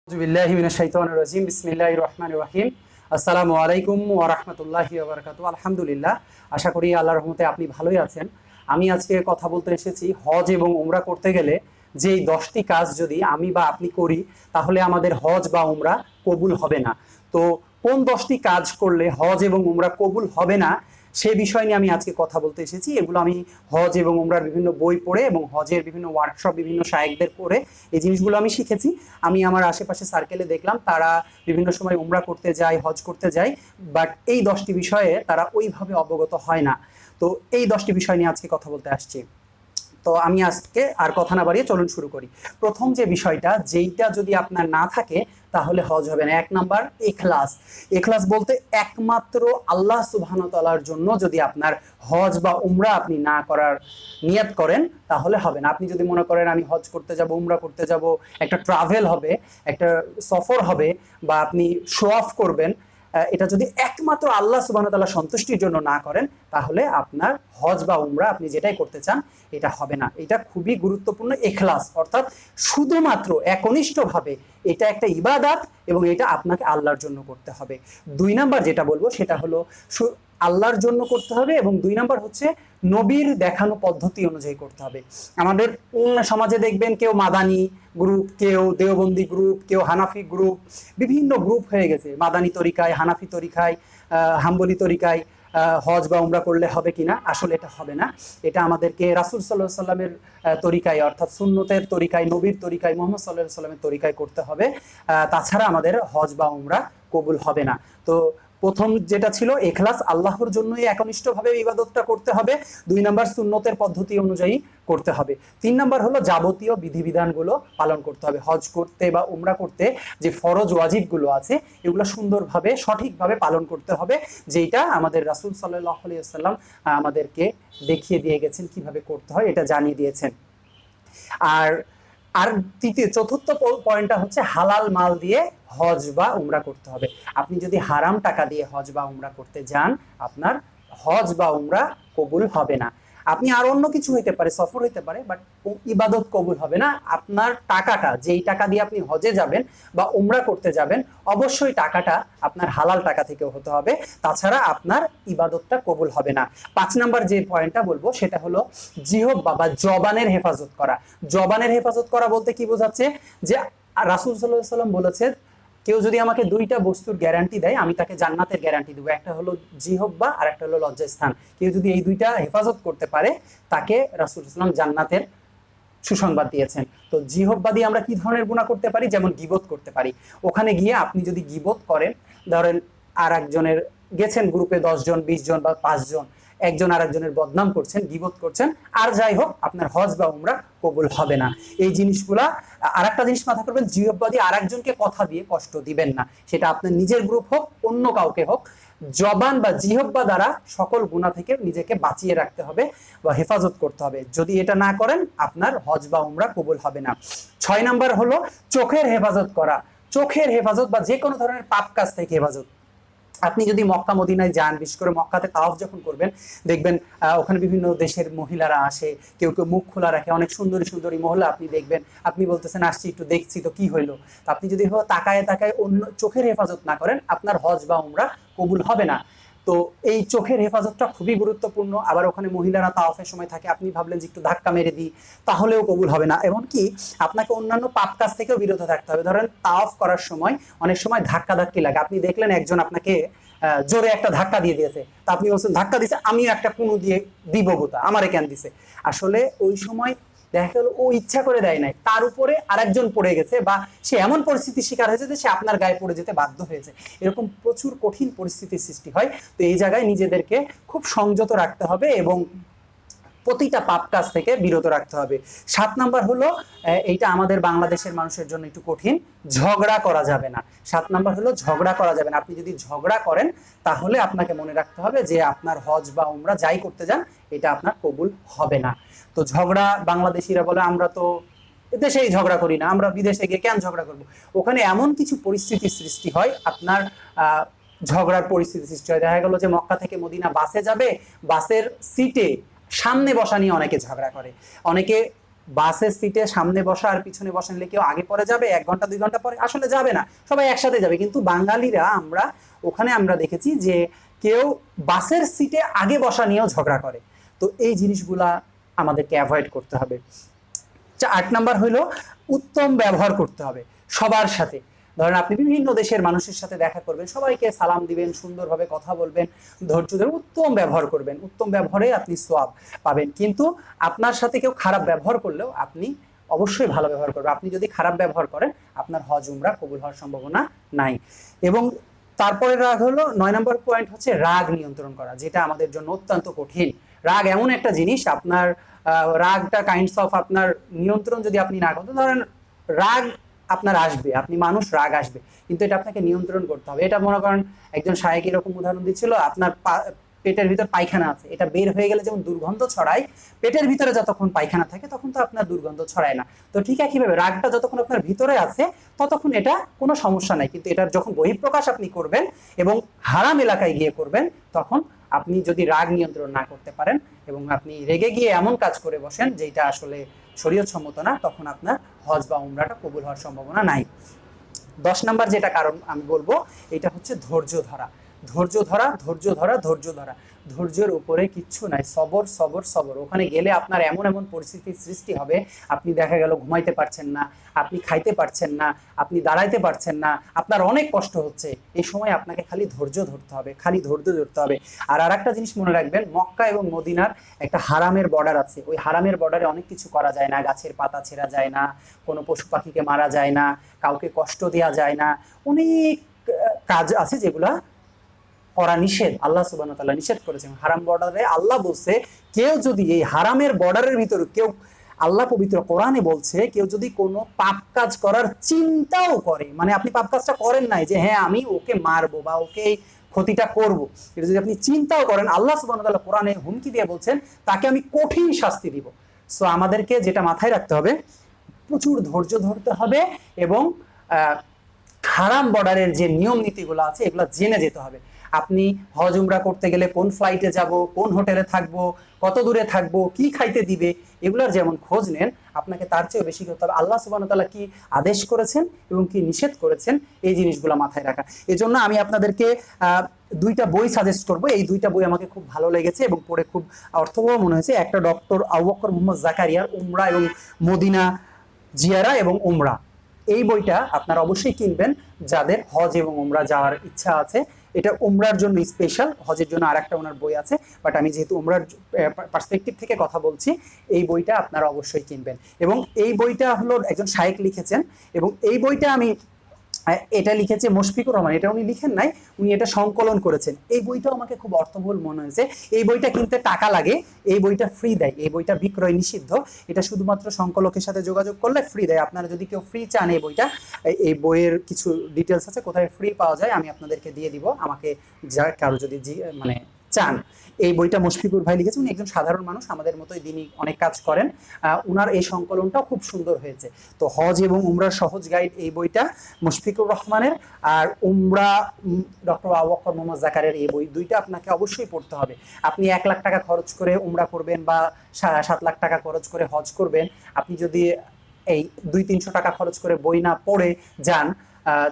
বিসমিল্লাহির রহমানির রহিম। আসসালামু আলাইকুম ওয়া রাহমাতুল্লাহি ওয়া বারাকাতুহু। আলহামদুলিল্লাহ, আশা করি আল্লাহর রহমতে আপনি ভালোই আছেন। আমি আজকে কথা বলতে এসেছি হজ এবং উমরা করতে গেলে যেই 10টি কাজ যদি আমি বা আপনি করি তাহলে আমাদের হজ বা উমরা কবুল হবে না। তো কোন 10টি কাজ করলে হজ এবং উমরা কবুল হবে না সে বিষয় নিয়ে আমি আজকে কথা বলতে এসেছি। এগুলো আমি হজ এবং উমরার বিভিন্ন বই পড়ে এবং হজের বিভিন্ন ওয়ার্কশপ বিভিন্ন শায়েখদের পড়ে এই জিনিসগুলো আমি শিখেছি। আমি আমার আশেপাশে সার্কেলে দেখলাম তারা বিভিন্ন সময় উমরা করতে যায়, হজ করতে যায়, বাট এই 10টি বিষয়ে তারা ওইভাবে অবগত হয় না। তো এই 10টি বিষয় নিয়ে আজকে কথা বলতে আসছি। তো আমি আজকে আর কথা না বাড়িয়ে চলুন শুরু করি। প্রথম যে বিষয়টা, যেইটা যদি আপনার না থাকে তাহলে হজ হবে না। 1 নাম্বার, ইখলাস। ইখলাস বলতে একমাত্র আল্লাহ সুবহানাহু ওয়া তাআলার জন্য যদি আপনার হজ বা উমরা আপনি না করার নিয়ত করেন তাহলে হবে না। আপনি যদি মনে করেন আমি হজ করতে যাব, উমরা করতে যাব, একটা ট্রাভেল হবে, একটা সফর হবে, বা আপনি শো অফ করবেন, এটা যদি একমাত্র আল্লাহ সুবহানাহু ওয়া তাআলা সন্তুষ্টির জন্য না করেন তাহলে আপনার হজ বা উমরা আপনি যেটাই করতে চান এটা হবে না। এটা খুবই গুরুত্বপূর্ণ। ইখলাস অর্থাৎ শুধুমাত্র একনিষ্ঠভাবে এটা একটা ইবাদত এবং এটা আপনাকে আল্লাহর জন্য করতে হবে। 2 নাম্বার যেটা বলবো সেটা হলো আল্লাহর জন্য করতে হবে, এবং 2 নাম্বার হচ্ছে নবীর দেখানো পদ্ধতি অনুযায়ী করতে হবে। আমাদের সমাজে দেখবেন কেউ মাদানি গ্রুপ, কেউ দেওবন্দি গ্রুপ, কেউ হানাফি গ্রুপ, বিভিন্ন গ্রুপ হয়ে গেছে। মাদানি তরিকায়, হানাফি তরিকায়, হাম্বলি তরিকায় হজ বা উমরা করলে হবে কিনা, আসলে এটা হবে না। এটা আমাদেরকে রাসূল সাল্লাল্লাহু আলাইহি সাল্লামের তরিকায় অর্থাৎ সুন্নতের তরিকায়, নবীর তরিকায়, মুহাম্মদ সাল্লাল্লাহু আলাইহি সাল্লামের তরিকায় করতে হবে। তাছাড়া আমাদের হজ বা উমরা কবুল হবে না। তো প্রথম যেটা ছিল ইখলাস, আল্লাহর জন্যই একনিষ্ঠভাবে ইবাদতটা করতে হবে। 2 নাম্বার সুন্নতের পদ্ধতি অনুযায়ী করতে হবে। 3 নাম্বার হলো যাবতীয় বিধিবিধানগুলো পালন করতে হবে। হজ করতে বা উমরা করতে যে ফরজ ওয়াজিবগুলো আছে এগুলো সুন্দরভাবে সঠিকভাবে পালন করতে হবে, যেটা আমাদের রাসূল সাল্লাল্লাহু আলাইহি ওয়াসাল্লাম আমাদেরকে দেখিয়ে দিয়ে গেছেন কিভাবে করতে হয়, এটা জানিয়ে দিয়েছেন। আর আর চতুর্থ পয়েন্টটা হচ্ছে হালাল মাল দিয়ে হজ বা উমরা করতে হবে। আপনি যদি হারাম টাকা দিয়ে হজ বা উমরা করতে যান আপনার হজ বা উমরা কবুল হবে না। আপনি আর অন্য কিছু হইতে পারে, সফর হইতে পারে, বাট ইবাদত কবুল হবে না। আপনার টাকাটা, যেই টাকা দিয়ে আপনি হজে যাবেন বা উমরা করতে যাবেন, অবশ্যই টাকাটা আপনার হালাল টাকা থেকেও হতে হবে, তাছাড়া আপনার ইবাদতটা কবুল হবে না। 5 নাম্বার যে পয়েন্টটা বলবো সেটা হলো জিহ্বা বা জবানের হেফাজত করা। জবানের হেফাজত করা বলতে কি বোঝাচ্ছে, যে রাসূল সাল্লাল্লাহু আলাইহি সাল্লাম বলেছেন কেউ যদি আমাকে 2টা বস্তুর গ্যারান্টি দেয় আমি তাকে জান্নাতের গ্যারান্টি দেবো। একটা হলো জিহ্বা আর একটা হলো লজ্জাস্থান। কেউ যদি এই 2টা হেফাজত করতে পারে তাকে রাসূল সাল্লাল্লাহু আলাইহি সাল্লাম জান্নাতের সুসংবাদ দিয়েছেন। তো জিহ্বা দিয়ে আমরা কি ধরনের গুনাহ করতে পারি, যেমন গীবত করতে পারি। ওখানে গিয়ে আপনি যদি গীবত করেন, ধরেন আর একজনের গেছেন গ্রুপে 10 জন 20 জন বা 5 জন, একজন আর একজনের বদনাম করছেন, গীবত করছেন, আর যাই হোক আপনার হজ বা উমরা কবুল হবে না। এই জিনিসগুলা। আর একটা জিনিস মাথা করবেন, জিহ্বা দিয়ে আর একজনকে কথা দিয়ে কষ্ট দিবেন না, সেটা আপনার নিজের গ্রুপ হোক অন্য কাউকে হোক। জবান বা জিহ্বা দ্বারা সকল গুনাহ থেকে নিজেকে বাঁচিয়ে রাখতে হবে বা হেফাজত করতে হবে। যদি এটা না করেন আপনার হজ বা উমরা কবুল হবে না। 6 নাম্বার হলো চোখের হেফাজত করা। চোখের হেফাজত বা যে কোনো ধরনের পাপ কাজ থেকে হেফাজত। আপনি যদি মক্কা মদিনায় যান, বিশেষ করে মক্কাতে তাওয়াফ যখন করবেন দেখবেন ওখানে বিভিন্ন দেশের মহিলারা আসে, কেউ কেউ মুখ খোলা রাখে, অনেক সুন্দরী সুন্দরী মহিলা আপনি দেখবেন। আপনি বলতেছেন আসছি একটু দেখছি তো কি হইলো, আপনি যদি তাকায় তাকায় অন্য চোখের হেফাজত না করেন আপনার হজ বা উমরা কবুল হবে না। তো এই চোখের হেফাজতটা খুবই গুরুত্বপূর্ণ। আবার ওখানে মহিলারা তাওয়াফের সময় থাকে, আপনি ভাবলেন যে একটু ধাক্কা মেরে দিই, তাহলেও কবুল হবে না। এমনকি আপনাকে অন্যান্য পাপ কাজ থেকেও বিরত থাকতে হবে। ধরেন তাওয়াফ করার সময় অনেক সময় ধাক্কা ধাক্কি লাগে, আপনি দেখলেন একজন আপনাকে জোরে একটা ধাক্কা দিয়ে দিয়েছে, তা আপনি বলছেন ধাক্কা দিছে, আমিও একটা কুনু দিয়ে দিব গোতা, আমারে কেন দিছে। আসলে ওই সময় দেখা গেল ও ইচ্ছা করে দেয় নাই, তার উপরে আরেকজন পড়ে গেছে, বা সে এমন পরিস্থিতির শিকার হয়েছে যে সে আপনার গায়ে পড়ে যেতে বাধ্য হয়েছে। এরকম প্রচুর কঠিন পরিস্থিতির সৃষ্টি হয়। তো এই জায়গায় নিজেদেরকে খুব সংযত রাখতে হবে এবং প্রতিটা পাপ কাজ থেকে বিরত রাখতে হবে। 7 নাম্বার হলো, এইটা আমাদের বাংলাদেশের মানুষের জন্য একটু কঠিন, ঝগড়া করা যাবে না। 7 নাম্বার হলো ঝগড়া করা যাবে না। আপনি যদি ঝগড়া করেন তাহলে আপনাকে মনে রাখতে হবে যে আপনার হজ বা উমরা যাই করতে যান এটা আপনার কবুল হবে না। তো ঝগড়া, বাংলাদেশিরা বলে আমরা তো দেশেই ঝগড়া করি না, আমরা বিদেশে গিয়ে কেন ঝগড়া করব। ওখানে এমন কিছু পরিস্থিতির সৃষ্টি হয়, আপনার ঝগড়ার পরিস্থিতি সৃষ্টি হয়। দেখা গেল যে মক্কা থেকে মদিনা বাসে যাবে, বাসের সিটে সামনে বসা নিয়ে অনেকে ঝগড়া করে, অনেকে বাসের সিটে সামনে বসা আর পিছনে বসা নিলে কেউ আগে পরে যাবে, 1 ঘন্টা 2 ঘন্টা পরে? আসলে যাবে না, সবাই একসাথে যাবে। কিন্তু বাঙালিরা আমরা দেখেছি যে কেউ বাসের সিটে আগে বসা নিয়েও ঝগড়া করে। তো এই জিনিসগুলা আমাদেরকে অ্যাভয়েড করতে হবে। 8 নাম্বার হইলো উত্তম ব্যবহার করতে হবে সবার সাথে। ধরেন আপনি বিভিন্ন দেশের মানুষের সাথে দেখা করবেন, সবাইকে সালাম দিবেন, সুন্দরভাবে কথা বলবেন, ধৈর্য ধরে উত্তম ব্যবহার করবেন। উত্তম ব্যবহারে আপনি সওয়াব পাবেন। কিন্তু আপনার সাথে কেউ খারাপ ব্যবহার করলেও আপনি অবশ্যই ভালো ব্যবহার করবেন। আপনি যদি খারাপ ব্যবহার করেন, আপনার হজ উমরা কবুল হওয়ার সম্ভাবনা নাই। এবং তারপরে রাগ হলো 9 নম্বর পয়েন্ট হচ্ছে রাগ নিয়ন্ত্রণ করা, যেটা আমাদের জন্য অত্যন্ত কঠিন। রাগ এমন একটা জিনিস, আপনার রাগটা কাইন্ডস অফ আপনার নিয়ন্ত্রণ যদি আপনি না করেন, ধরেন রাগ আপনার আসবে, আপনি মানুষ, রাগ আসবে, কিন্তু এটা আপনাকে নিয়ন্ত্রণ করতে হবে। এটা মনে করেন একজন শায়েখ এরকম উদাহরণ দিচ্ছিল, আপনার পেটের ভিতর পায়খানা আছে, এটা বের হয়ে গেলে যেমন দুর্গন্ধ ছড়ায়, পেটের ভিতরে যতক্ষণ পায়খানা থাকে তখন তো আপনার দুর্গন্ধ ছড়ায় না। তো ঠিক একইভাবে রাগটা যতক্ষণ আপনার ভিতরে আছে ততক্ষণ এটা কোনো সমস্যা নাই, কিন্তু এটার যখন বহিঃপ্রকাশ আপনি করবেন এবং হারাম এলাকায় গিয়ে করবেন, তখন আপনি যদি রাগ নিয়ন্ত্রণ না করতে পারেন এবং আপনি রেগে গিয়ে এমন কাজ করে বসেন যেটা আসলে শরীয়ত সম্মত না, তখন আপনার হজ বা উমরাটা কবুল হওয়ার সম্ভাবনা নাই। 10 নাম্বার যেটা কারণ আমি বলবো, এটা হচ্ছে ধৈর্য ধরা। ধৈর্য ধরা, ধৈর্য ধরা, ধৈর্য ধরা। ধৈর্যের উপরে কিচ্ছু নাই, সবর সবর সবর। ওখানে গেলে আপনার এমন এমন পরিস্থিতির সৃষ্টি হবে, আপনি দেখা গেল ঘুমাইতে পারছেন না, আপনি খাইতে পারছেন না, আপনি দাঁড়াইতে পারছেন না, আপনার অনেক কষ্ট হচ্ছে। এই সময় আপনাকে খালি ধৈর্য ধরতে হবে, খালি ধৈর্য ধরতে হবে। আর আরেকটা জিনিস মনে রাখবেন, মক্কা এবং মদিনার একটা হারামের বর্ডার আছে। ওই হারামের বর্ডারে অনেক কিছু করা যায় না, গাছের পাতা ছেঁড়া যায় না, কোনো পশু পাখিকে মারা যায় না, কাউকে কষ্ট দেওয়া যায় না, অনেক কাজ আছে যেগুলা করা নিষেধ। আল্লাহ সুবহানাহু ওয়া তাআলা নিষেধ করেছেন। হারাম বর্ডারে আল্লাহ বলছে, কেউ যদি এই হারামের বর্ডারের ভিতরে কেউ, আল্লাহ পবিত্র কোরআনে বলছে, কেউ যদি কোনো পাপ কাজ করার চিন্তাও করে, মানে আপনি পাপ কাজটা করেন নাই যে হ্যাঁ আমি ওকে মারবো বা ওকে ক্ষতিটা করব, এটা যদি আপনি চিন্তাও করেন, আল্লাহ সুবহানাহু ওয়া তাআলা কোরআনে হুমকি দিয়ে বলছেন তাকে আমি কঠিন শাস্তি দিব। সো আমাদেরকে যেটা মাথায় রাখতে হবে, প্রচুর ধৈর্য ধরতে হবে এবং হারাম বর্ডারের যে নিয়ম নীতিগুলো আছে এগুলো জেনে যেতে হবে। আপনি হজ উমরা করতে গেলে কোন ফ্লাইটে যাব, কোন হোটেলে থাকবো, কত দূরে থাকবো, কি খাইতে দিবে, এগুলোর যেমন খোঁজ নেন, আপনাকে তার চেয়েও বেশি করতে হবে আল্লাহ সুবহানাহু ওয়া তাআলা কি আদেশ করেছেন এবং কি নিষেধ করেছেন, এই জিনিসগুলো মাথায় রাখা। এজন্য আমি আপনাদেরকে 2টা বই সাজেস্ট করবো। এই 2টা বই আমাকে খুব ভালো লেগেছে এবং পড়ে খুব অর্থবহ মনে হয়েছে। একটা ডক্টর আবু বকর মুহাম্মদ জাকারিয়ার উমরা এবং মদিনা জিয়ারা এবং উমরা, এই বইটা আপনারা অবশ্যই কিনবেন যাদের হজ এবং উমরা যাওয়ার ইচ্ছা আছে। এটা উমরার জন্য স্পেশাল, হজের জন্য আরেকটা ওনার বই আছে, বাট আমি যেহেতু উমরার পার্সপেক্টিভ থেকে কথা বলছি, এই বইটা আপনারা অবশ্যই কিনবেন। এবং এই বইটা হলো একজন শায়েখ লিখেছেন এবং এই বইটা আমি এটা লিখেছে মুশফিকুর রহমান, এটা উনি লিখেন নাই, উনি এটা সংকলন করেছেন। এই বইটাও আমাকে খুব অর্থবহুল মনে হয়েছে। এই বইটা কিনতে টাকা লাগে, এই বইটা ফ্রি দেয়, এই বইটা বিক্রয় নিষিদ্ধ, এটা শুধুমাত্র সংকলকের সাথে যোগাযোগ করলে ফ্রি দেয়। আপনারা যদি কেউ ফ্রি চান এই বইটা, এই বইয়ের কিছু ডিটেলস আছে কোথায় ফ্রি পাওয়া যায় আমি আপনাদেরকে দিয়ে দিব, আমাকে যা কারো যদি মানে চান। এই বইটা মুশফিকুর ভাই লিখেছেন, উনি একজন সাধারণ মানুষ, আমাদের মতোই দিনই অনেক কাজ করেন। উনার এই সংকলনটাও খুব সুন্দর হয়েছে। তো হজ এবং উমরার সহজ গাইড এই বইটা মুশফিকুর রহমানের, আর উমরা ডক্টর আবু বকর মুহাম্মদ জাকারিয়ার এই বই, 2টা আপনাকে অবশ্যই পড়তে হবে। আপনি 1 লাখ টাকা খরচ করে উমরা করবেন বা 7 লাখ টাকা খরচ করে হজ করবেন, আপনি যদি এই 200-300 টাকা খরচ করে বই না পড়ে যান,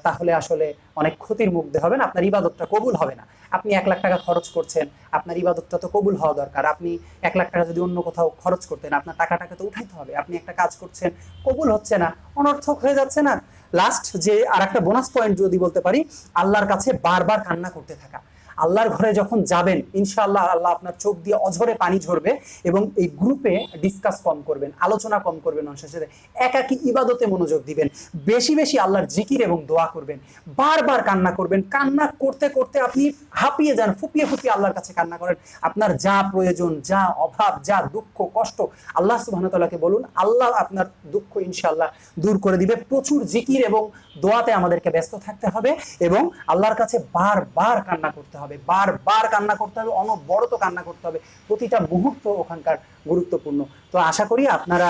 তাহলে আসলে অনেক ক্ষতির মুখে হবেন, আপনার ইবাদতটা কবুল হবে না। আপনি 1 লাখ টাকা খরচ করছেন, আপনার ইবাদতটা তো কবুল হওয়া দরকার। আপনি 1 লাখ টাকা যদি অন্য কোথাও খরচ করতেন, আপনার টাকাটাকে তো উঠাইতে হবে। আপনি একটা কাজ করছেন, কবুল হচ্ছে না, অনর্থক হয়ে যাচ্ছে না। লাস্ট যে আরেকটা বোনাস পয়েন্ট যদি বলতে পারি, আল্লাহর কাছে বারবার কান্না করতে থাকা। আল্লাহর ঘরে যখন যাবেন, ইনশাআল্লাহ আল্লাহ আপনার চোখ দিয়ে অঝরে পানি ঝরবে এবং এই গ্রুপে ডিসকাস কম করবেন, আলোচনা কম করবেন, মানুষের সাথে একাকী ইবাদতে মনোযোগ দিবেন, বেশি বেশি আল্লাহর জিকির এবং দোয়া করবেন, বারবার কান্না করবেন। কান্না করতে করতে আপনি হাঁপিয়ে যান, ফুপিয়ে ফুপিয়ে আল্লাহর কাছে কান্না করেন। আপনার যা প্রয়োজন, যা অভাব, যা দুঃখ কষ্ট, আল্লাহ সুবহানাহু ওয়া তাআলাকে বলুন, আল্লাহ আপনার দুঃখ ইনশাআল্লাহ দূর করে দিবে। প্রচুর জিকির এবং দোয়াতে আমাদেরকে ব্যস্ত থাকতে হবে এবং আল্লাহর কাছে বারবার কান্না করতে হবে, বারবার কান্না করতে হবে, অনবরত কান্না করতে হবে। প্রতিটা মুহূর্ত ওখানকার গুরুত্বপূর্ণ। তো আশা করি আপনারা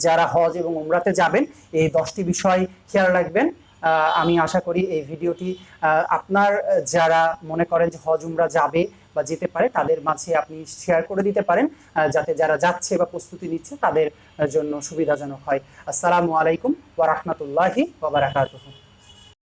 যারা হজ এবং উমরাতে যাবেন এই 10টি বিষয় খেয়াল রাখবেন। আমি আশা করি এই ভিডিওটি আপনার যারা মনে করেন যে হজ উমরা যাবে বা যেতে পারে তাদের মাঝে আপনি শেয়ার করে দিতে পারেন, যাতে যারা যাচ্ছে বা প্রস্তুতি নিচ্ছে তাদের জন্য সুবিধাজনক হয়। আসসালামু আলাইকুম ওয়া রাহমাতুল্লাহি ওয়া বারাকাতুহু।